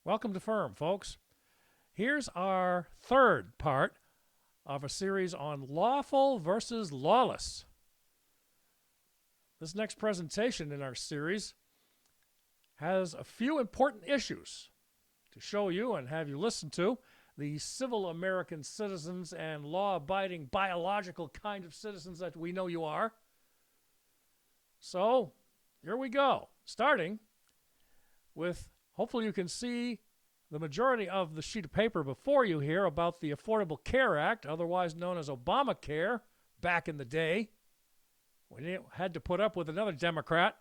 Welcome to Firm, folks. Here's our third part of a series on Lawful versus Lawless. This next presentation in our series has a few important issues to show you and have you listen to. The civil American citizens and law-abiding biological kind of citizens that we know you are. So, here we go. Starting with, hopefully you can see the majority of the sheet of paper before you here about the Affordable Care Act, otherwise known as Obamacare, back in the day. We had to put up with another Democrat.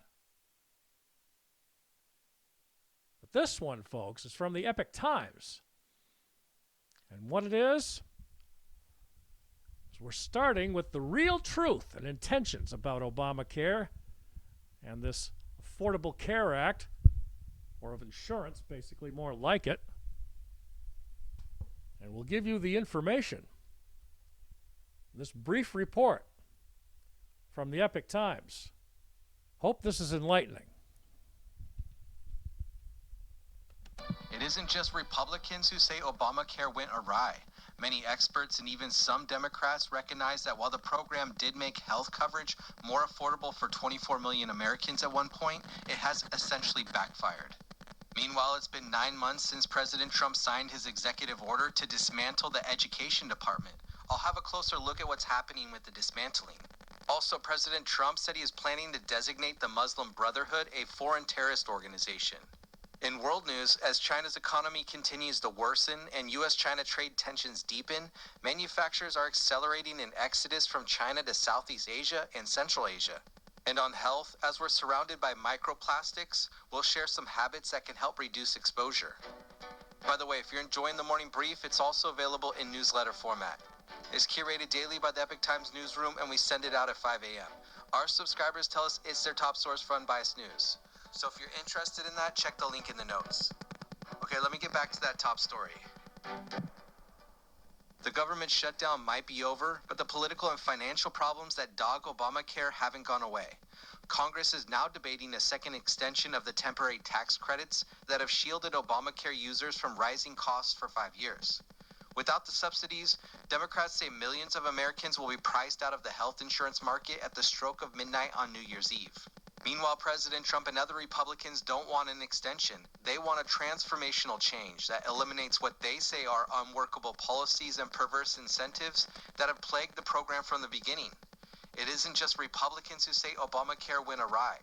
But this one, folks, is from the Epoch Times. And what it is we're starting with the real truth and intentions about Obamacare and this Affordable Care Act, or of insurance, basically more like it. And we'll give you the information. This brief report from the Epoch Times. Hope this is enlightening. It isn't just Republicans who say Obamacare went awry. Many experts and even some Democrats recognize that while the program did make health coverage more affordable for 24 million Americans at one point, it has essentially backfired. Meanwhile, it's been 9 months since President Trump signed his executive order to dismantle the Education Department. I'll have a closer look at what's happening with the dismantling. Also, President Trump said he is planning to designate the Muslim Brotherhood a foreign terrorist organization. In world news, as China's economy continues to worsen and U.S.-China trade tensions deepen, manufacturers are accelerating an exodus from China to Southeast Asia and Central Asia. And on health, as we're surrounded by microplastics, we'll share some habits that can help reduce exposure. By the way, if you're enjoying the morning brief, it's also available in newsletter format. It's curated daily by the Epoch Times newsroom, and we send it out at 5 a.m. Our subscribers tell us it's their top source for unbiased news. So if you're interested in that, check the link in the notes. Okay, let me get back to that top story. The government shutdown might be over, but the political and financial problems that dog Obamacare haven't gone away. Congress is now debating a second extension of the temporary tax credits that have shielded Obamacare users from rising costs for 5 years. Without the subsidies, Democrats say millions of Americans will be priced out of the health insurance market at the stroke of midnight on New Year's Eve. Meanwhile, President Trump and other Republicans don't want an extension. They want a transformational change that eliminates what they say are unworkable policies and perverse incentives that have plagued the program from the beginning. It isn't just Republicans who say Obamacare went awry.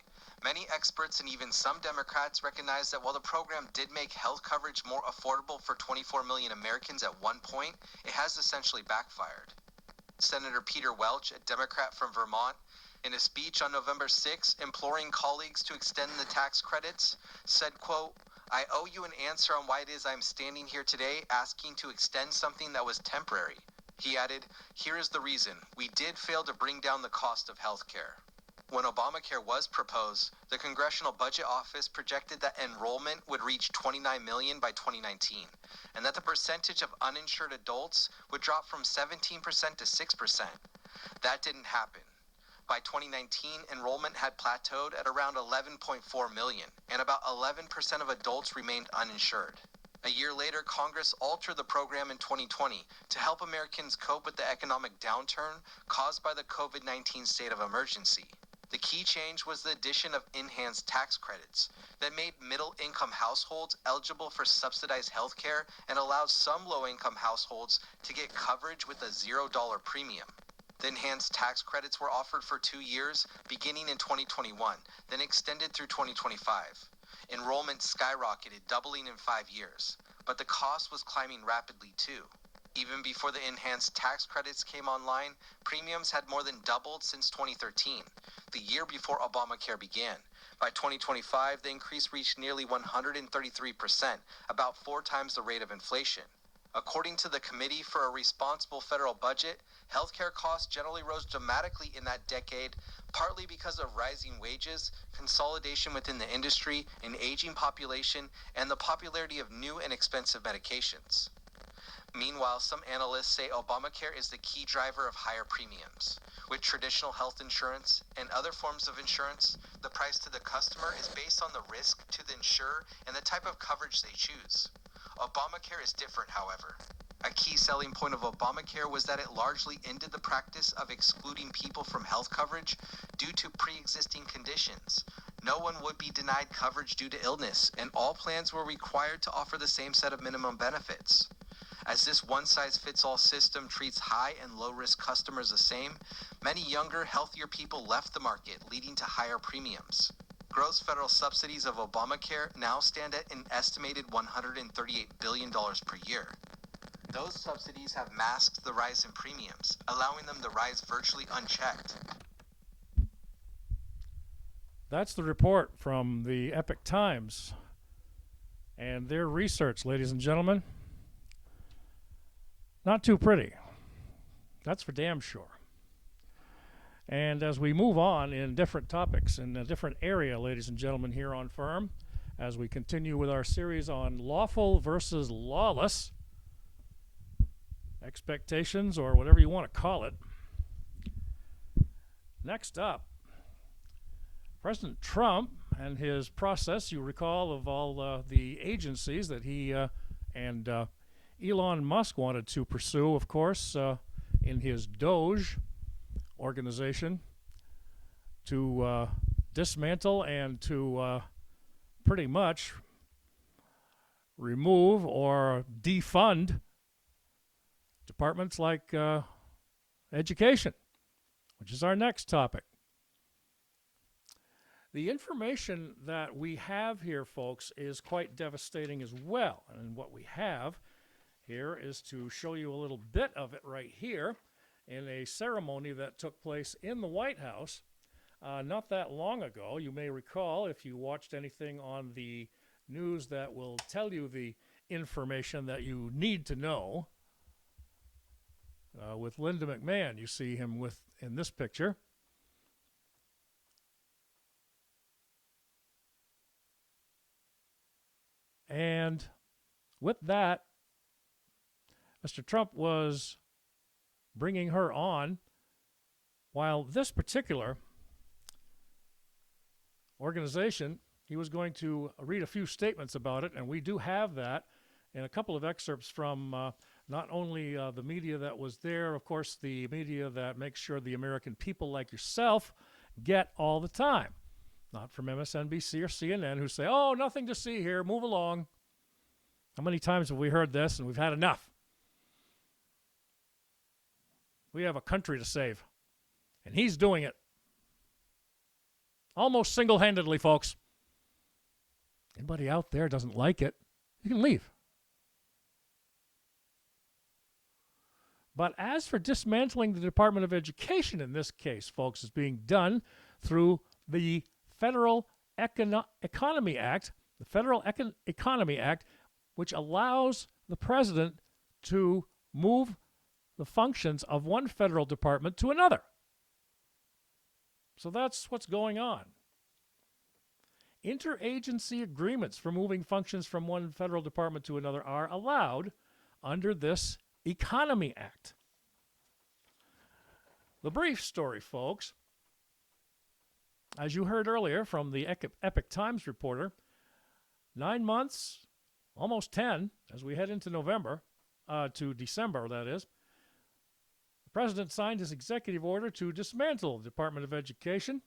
Many experts and even some Democrats recognize that while the program did make health coverage more affordable for 24 million Americans at one point, it has essentially backfired. Senator Peter Welch, a Democrat from Vermont, in a speech on November 6, imploring colleagues to extend the tax credits, said, quote, "I owe you an answer on why it is I'm standing here today asking to extend something that was temporary." He added, "Here is the reason. We did fail to bring down the cost of health care." When Obamacare was proposed, the Congressional Budget Office projected that enrollment would reach 29 million by 2019, and that the percentage of uninsured adults would drop from 17% to 6%. That didn't happen. By 2019, enrollment had plateaued at around 11.4 million, and about 11% of adults remained uninsured. A year later, Congress altered the program in 2020 to help Americans cope with the economic downturn caused by the COVID-19 state of emergency. The key change was the addition of enhanced tax credits that made middle-income households eligible for subsidized health care and allowed some low-income households to get coverage with a $0 premium. The enhanced tax credits were offered for 2 years, beginning in 2021, then extended through 2025. Enrollment skyrocketed, doubling in 5 years, but the cost was climbing rapidly too. Even before the enhanced tax credits came online, premiums had more than doubled since 2013, the year before Obamacare began. By 2025, the increase reached nearly 133%, about 4 times the rate of inflation. According to the Committee for a Responsible Federal Budget, healthcare costs generally rose dramatically in that decade, partly because of rising wages, consolidation within the industry, an aging population, and the popularity of new and expensive medications. Meanwhile, some analysts say Obamacare is the key driver of higher premiums. With traditional health insurance and other forms of insurance, the price to the customer is based on the risk to the insurer and the type of coverage they choose. Obamacare is different, however. A key selling point of Obamacare was that it largely ended the practice of excluding people from health coverage due to pre-existing conditions. No one would be denied coverage due to illness, and all plans were required to offer the same set of minimum benefits. As this one-size-fits-all system treats high and low-risk customers the same, many younger, healthier people left the market, leading to higher premiums. Gross federal subsidies of Obamacare now stand at an estimated $138 billion per year. Those subsidies have masked the rise in premiums, allowing them to rise virtually unchecked. That's the report from the Epoch Times and their research, ladies and gentlemen. Not too pretty. That's for damn sure. And as we move on in different topics in a different area, ladies and gentlemen, here on Firm, as we continue with our series on lawful versus lawless, expectations, or whatever you want to call it. Next up, President Trump and his process, you recall, of all the agencies that he and Elon Musk wanted to pursue, of course, in his Doge organization to dismantle and to pretty much remove or defund departments like education, which is our next topic. The information that we have here, folks, is quite devastating as well. And what we have here is to show you a little bit of it right here in a ceremony that took place in the White House not that long ago. You may recall, if you watched anything on the news that will tell you the information that you need to know, with Linda McMahon. You see him in this picture. And with that, Mr. Trump was bringing her on, while this particular organization, he was going to read a few statements about it, and we do have that in a couple of excerpts from not only the media that was there, of course, the media that makes sure the American people like yourself get all the time. Not from MSNBC or CNN, who say, oh, nothing to see here, move along. How many times have we heard this and we've had enough? We have a country to save, and he's doing it. Almost single-handedly, folks. Anybody out there doesn't like it, you can leave. But as for dismantling the Department of Education in this case, folks, is being done through the Federal Economy Act, which allows the president to move the functions of one federal department to another. So that's what's going on. Interagency agreements for moving functions from one federal department to another are allowed under this Economy Act. The brief story, folks, as you heard earlier from the Epoch Times reporter, 9 months, almost 10, as we head into November, to December, that is, the president signed his executive order to dismantle the Department of Education,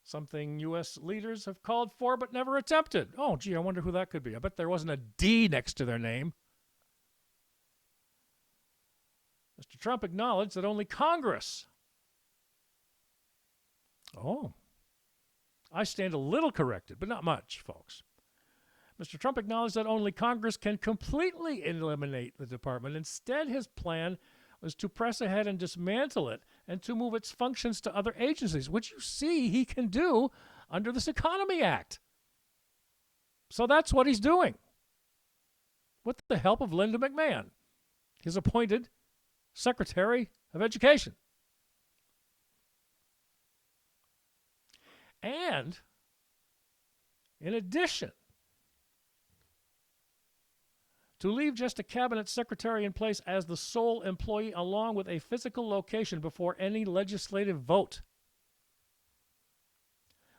something U.S. leaders have called for but never attempted. Oh, gee, I wonder who that could be. I bet there wasn't a D next to their name. Mr. Trump acknowledged that only Congress. Oh, I stand a little corrected, but not much, folks. Mr. Trump acknowledged that only Congress can completely eliminate the department. Instead, his plan was to press ahead and dismantle it and to move its functions to other agencies, which you see he can do under this Economy Act. So that's what he's doing, with the help of Linda McMahon, his appointed Secretary of Education. And in addition, to leave just a cabinet secretary in place as the sole employee along with a physical location before any legislative vote.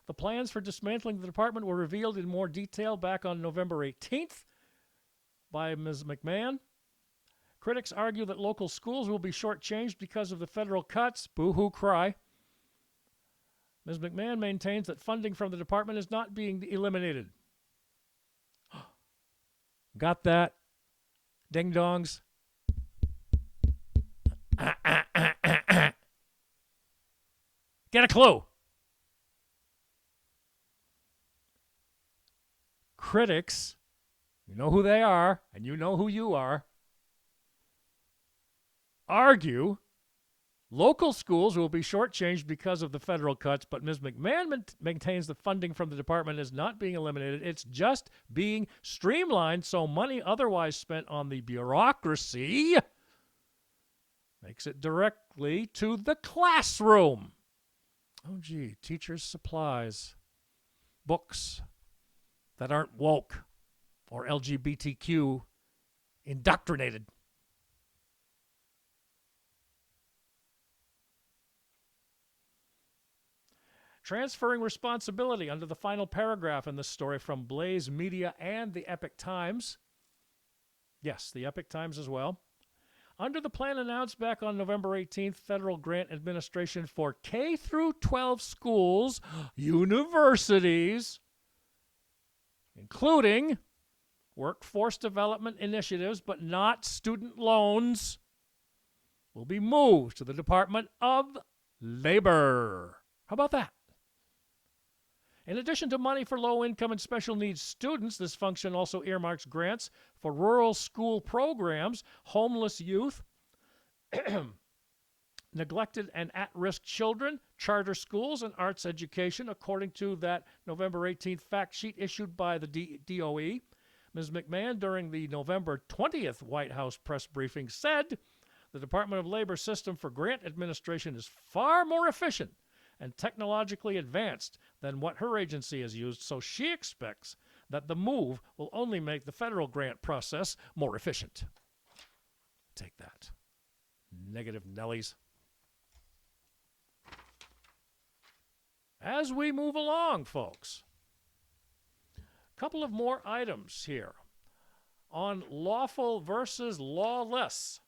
The plans for dismantling the department were revealed in more detail back on November 18th by Ms. McMahon. Critics argue that local schools will be shortchanged because of the federal cuts. Boo-hoo cry. Ms. McMahon maintains that funding from the department is not being eliminated. Got that? Ding-dongs. Get a clue. Critics, you know who they are, and you know who you are, argue local schools will be shortchanged because of the federal cuts, but Ms. McMahon maintains the funding from the department is not being eliminated. It's just being streamlined so money otherwise spent on the bureaucracy makes it directly to the classroom. Oh, gee, teachers' supplies, books that aren't woke or LGBTQ indoctrinated. Transferring responsibility under the final paragraph in this story from Blaze Media and the Epoch Times. Yes, the Epoch Times as well. Under the plan announced back on November 18th, federal grant administration for K through 12 schools, universities, including workforce development initiatives, but not student loans, will be moved to the Department of Labor. How about that? In addition to money for low-income and special needs students, this function also earmarks grants for rural school programs, homeless youth, neglected and at-risk children, charter schools, and arts education, according to that November 18th fact sheet issued by the DOE. Ms. McMahon, during the November 20th White House press briefing, said the Department of Labor system for grant administration is far more efficient and technologically advanced than what her agency has used, so she expects that the move will only make the federal grant process more efficient. Take that. Negative Nellies. As we move along, folks, a couple of more items here on lawful versus lawless.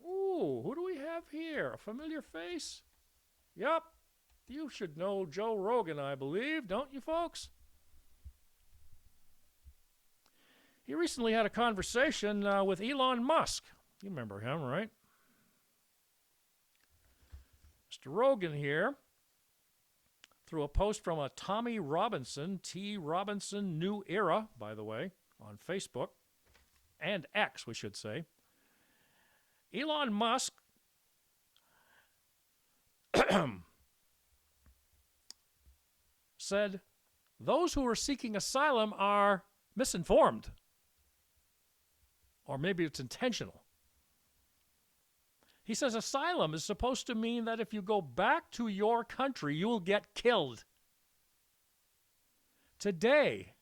Ooh, who do we have here? A familiar face? Yep, you should know Joe Rogan, I believe, don't you, folks? He recently had a conversation with Elon Musk. You remember him, right? Mr. Rogan here, through a post from a Tommy Robinson, T. Robinson New Era, by the way, on Facebook, and X, we should say. Elon Musk said, those who are seeking asylum are misinformed. Or maybe it's intentional. He says asylum is supposed to mean that if you go back to your country, you will get killed. Today,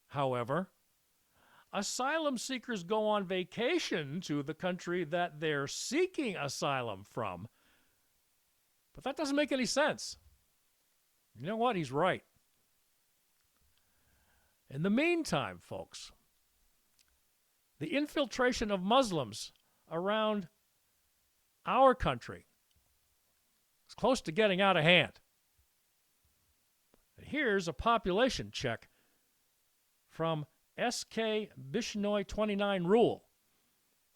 however, asylum seekers go on vacation to the country that they're seeking asylum from. But that doesn't make any sense. You know what? He's right. In the meantime, folks, the infiltration of Muslims around our country is close to getting out of hand. And here's a population check from SK Bishnoi 29 Rule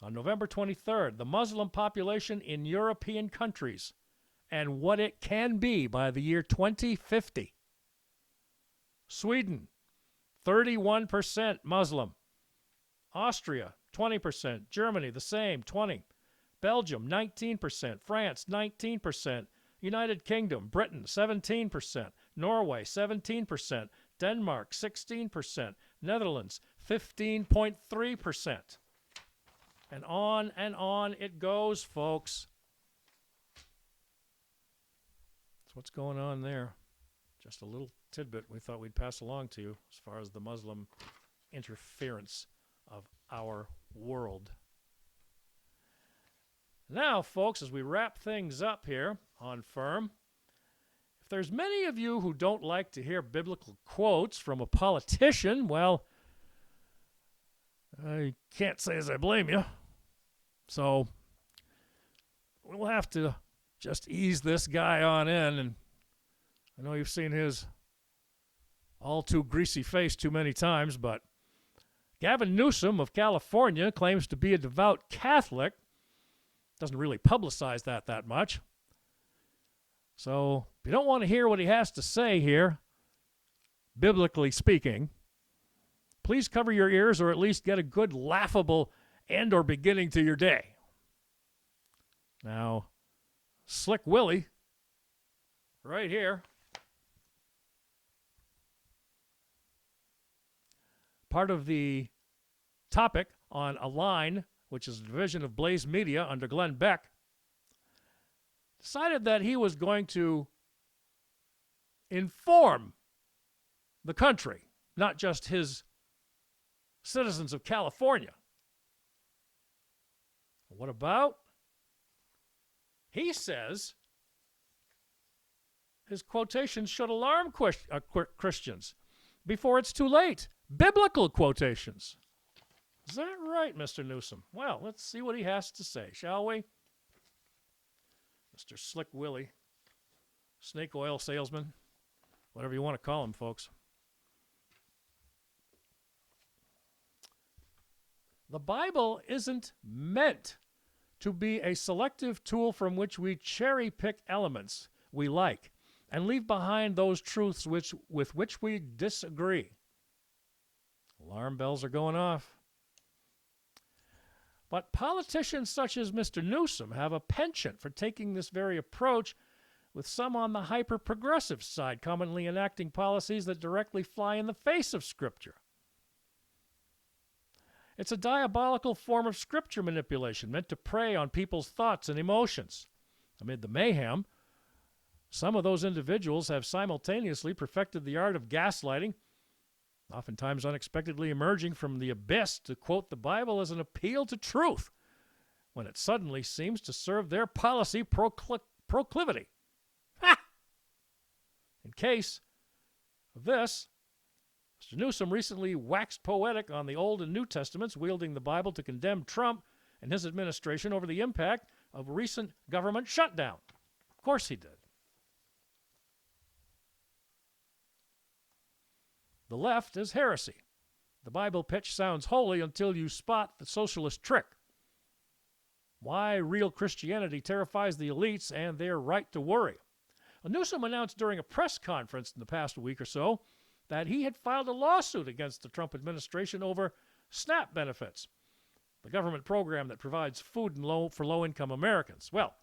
on November 23rd, the Muslim population in European countries and what it can be by the year 2050. Sweden, 31% Muslim. Austria, 20%. Germany, the same, 20%. Belgium, 19%. France, 19%. United Kingdom, Britain, 17%. Norway, 17%. Denmark, 16%. Netherlands, 15.3%. And on it goes, folks. That's what's going on there. Just a little tidbit we thought we'd pass along to you as far as the Muslim interference of our world. Now, folks, as we wrap things up here on Firm, if there's many of you who don't like to hear biblical quotes from a politician, well, I can't say as I blame you. So we'll have to just ease this guy on in. And I know you've seen his all too greasy face too many times, but Gavin Newsom of California claims to be a devout Catholic. Doesn't really publicize that much. So if you don't want to hear what he has to say here, biblically speaking, please cover your ears or at least get a good laughable end or beginning to your day. Now, Slick Willie, right here, part of the topic on Align, which is a division of Blaze Media under Glenn Beck, decided that he was going to inform the country, not just his citizens of California. What about? He says his quotations should alarm Christians before it's too late. Biblical quotations. Is that right, Mr. Newsom? Well, let's see what he has to say, shall we? Mr. Slick Willie, snake oil salesman, whatever you want to call him, folks. The Bible isn't meant to be a selective tool from which we cherry-pick elements we like and leave behind those truths with which we disagree. Alarm bells are going off. But politicians such as Mr. Newsom have a penchant for taking this very approach, with some on the hyper-progressive side commonly enacting policies that directly fly in the face of Scripture. It's a diabolical form of Scripture manipulation meant to prey on people's thoughts and emotions. Amid the mayhem, some of those individuals have simultaneously perfected the art of gaslighting, oftentimes unexpectedly emerging from the abyss to quote the Bible as an appeal to truth, when it suddenly seems to serve their policy proclivity. Ha! In case of this, Mr. Newsom recently waxed poetic on the Old and New Testaments, wielding the Bible to condemn Trump and his administration over the impact of recent government shutdown. Of course he did. The left is heresy. The Bible pitch sounds holy until you spot the socialist trick. Why real Christianity terrifies the elites and their right to worry. Newsom announced during a press conference in the past week or so that he had filed a lawsuit against the Trump administration over SNAP benefits, the government program that provides food for low-income Americans. Well,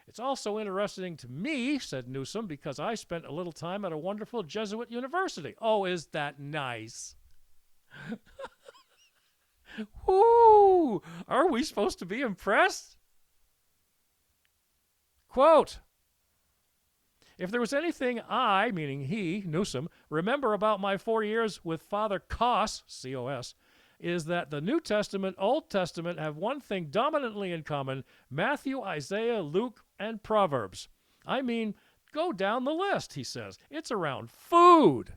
it's also interesting to me, said Newsom, because I spent a little time at a wonderful Jesuit university. Oh, is that nice? Woo! Are we supposed to be impressed? Quote, if there was anything I, meaning he, Newsom, remember about my 4 years with Father Koss, C-O-S, is that the New Testament, Old Testament have one thing dominantly in common: Matthew, Isaiah, Luke, and Proverbs. I mean, go down the list, he says. It's around food.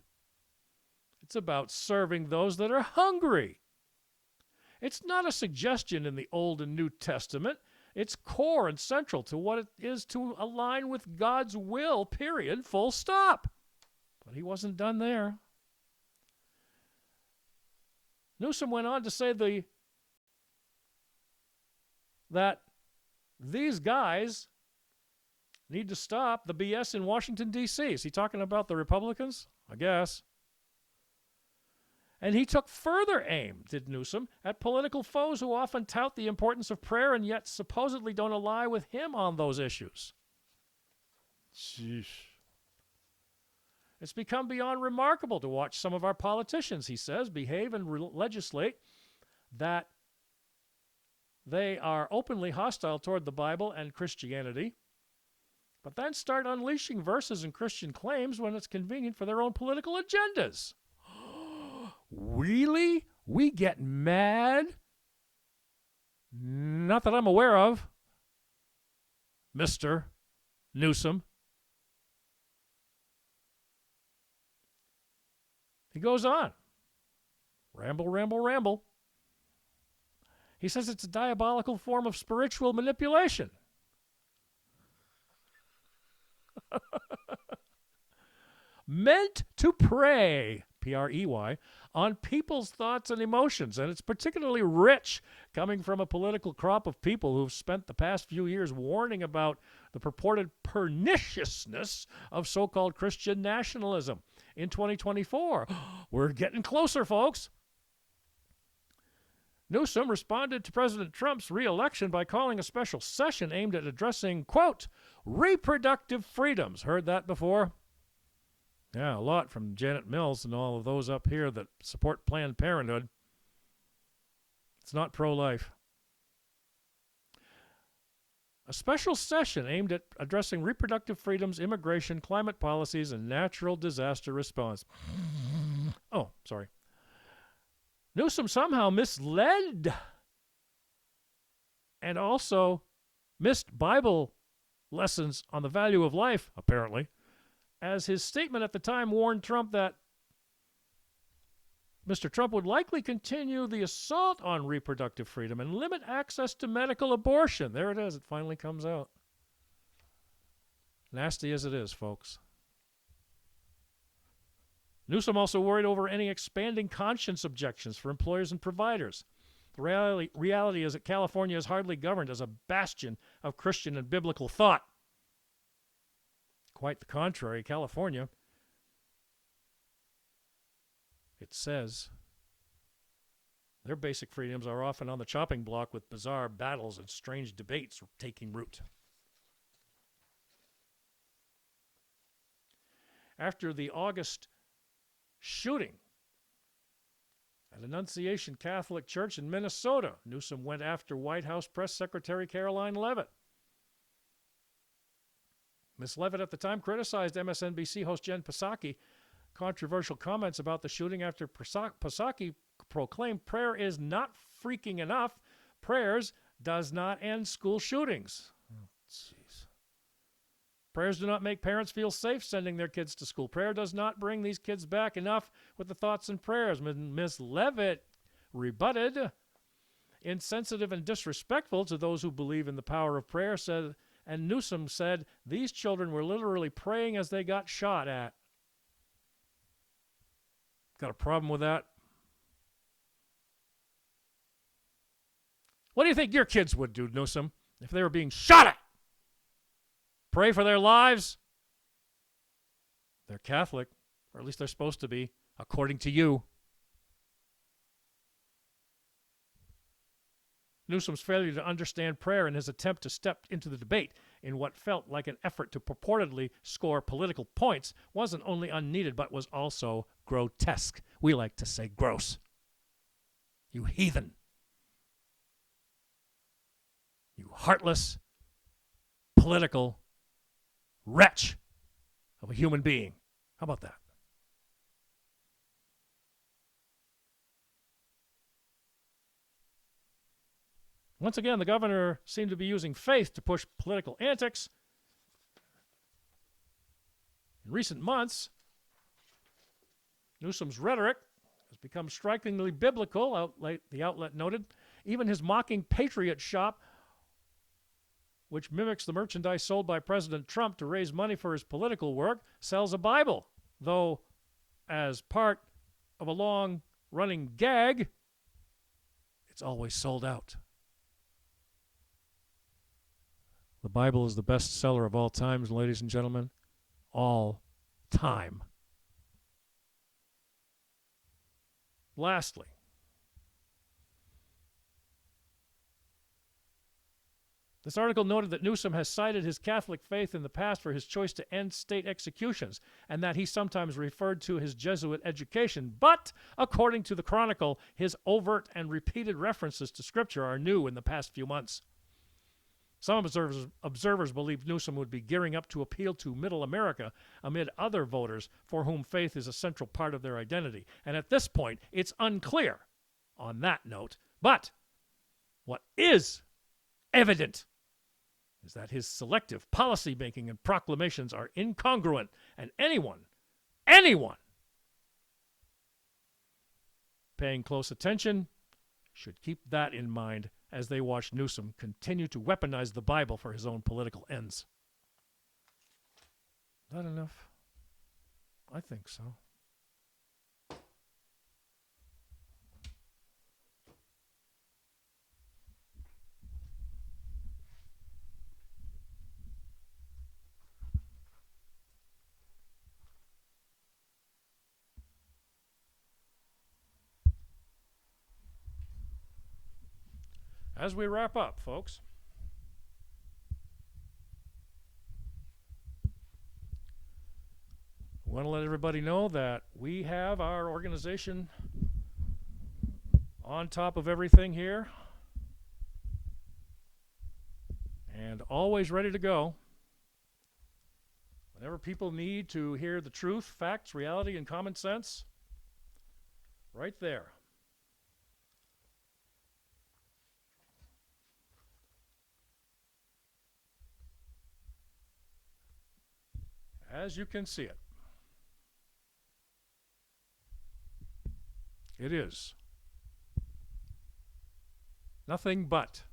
It's about serving those that are hungry. It's not a suggestion in the Old and New Testament. It's core and central to what it is to align with God's will, period, full stop. But he wasn't done there. Newsom went on to say that these guys need to stop the BS in Washington, D.C. Is he talking about the Republicans? I guess. And he took further aim, did Newsom, at political foes who often tout the importance of prayer and yet supposedly don't ally with him on those issues. Sheesh. It's become beyond remarkable to watch some of our politicians, he says, behave and legislate that they are openly hostile toward the Bible and Christianity, but then start unleashing verses and Christian claims when it's convenient for their own political agendas. Really? we get mad? Not that I'm aware of, Mr. Newsom. He goes on. Ramble, ramble, ramble. He says it's a diabolical form of spiritual manipulation. Meant to prey, P-R-E-Y, on people's thoughts and emotions. And it's particularly rich coming from a political crop of people who've spent the past few years warning about the purported perniciousness of so-called Christian nationalism. In 2024, we're getting closer, folks. Newsom responded to President Trump's re-election by calling a special session aimed at addressing, quote, reproductive freedoms. Heard that before? Yeah, a lot from Janet Mills and all of those up here that support Planned Parenthood. It's not pro-life. A special session aimed at addressing reproductive freedoms, immigration, climate policies, and natural disaster response. Oh, sorry. Newsom somehow misled and also missed Bible lessons on the value of life, apparently, as his statement at the time warned Trump that Mr. Trump would likely continue the assault on reproductive freedom and limit access to medical abortion. There it is. It finally comes out. Nasty as it is, folks. Newsom also worried over any expanding conscience objections for employers and providers. The reality is that California is hardly governed as a bastion of Christian and biblical thought. Quite the contrary, California, it says, their basic freedoms are often on the chopping block with bizarre battles and strange debates taking root. After the August shooting at Annunciation Catholic Church in Minnesota, Newsom went after White House Press Secretary Caroline Leavitt. Ms. Leavitt at the time criticized MSNBC host Jen Psaki controversial comments about the shooting after Psaki proclaimed prayer is not freaking enough. Prayers does not end school shootings. Oh, jeez. Prayers do not make parents feel safe sending their kids to school. Prayer does not bring these kids back enough with the thoughts and prayers. Ms. Leavitt rebutted, insensitive and disrespectful to those who believe in the power of prayer, said, and Newsom said, these children were literally praying as they got shot at. Got a problem with that? What do you think your kids would do, Newsom, if they were being shot at? Pray for their lives? They're Catholic, or at least they're supposed to be, according to you. Newsom's failure to understand prayer and his attempt to step into the debate in what felt like an effort to purportedly score political points wasn't only unneeded, but was also grotesque. We like to say gross. You heathen. You heartless, political wretch of a human being. How about that? Once again, the governor seemed to be using faith to push political antics. In recent months, Newsom's rhetoric has become strikingly biblical, the outlet noted. Even his mocking Patriot shop, which mimics the merchandise sold by President Trump to raise money for his political work, sells a Bible, though as part of a long-running gag, it's always sold out. The Bible is the best seller of all times, ladies and gentlemen. All time. Lastly, this article noted that Newsom has cited his Catholic faith in the past for his choice to end state executions, and that he sometimes referred to his Jesuit education. But, according to the Chronicle, his overt and repeated references to Scripture are new in the past few months. Some observers believe Newsom would be gearing up to appeal to Middle America amid other voters for whom faith is a central part of their identity. And at this point, it's unclear on that note. But what is evident is that his selective policy making and proclamations are incongruent, and anyone paying close attention should keep that in mind as they watch Newsom continue to weaponize the Bible for his own political ends. Not enough? I think so. As we wrap up, folks, I want to let everybody know that we have our organization on top of everything here and always ready to go. Whenever people need to hear the truth, facts, reality, and common sense, right there. As you can see it, it is nothing but,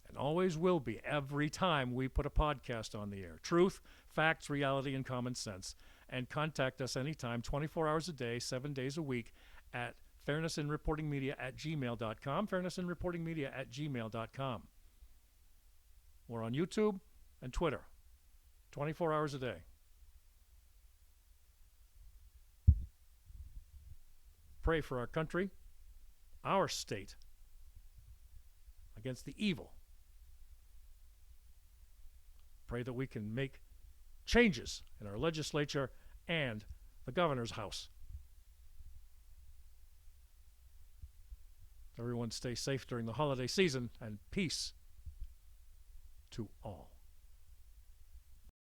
and always will be every time we put a podcast on the air, truth, facts, reality, and common sense. And contact us anytime, 24 hours a day, 7 days a week at fairnessinreportingmedia@gmail.com, fairnessinreportingmedia@gmail.com. We're on YouTube and Twitter, 24 hours a day. Pray for our country, our state, against the evil. Pray that we can make changes in our legislature and the governor's house. Everyone stay safe during the holiday season, and peace to all.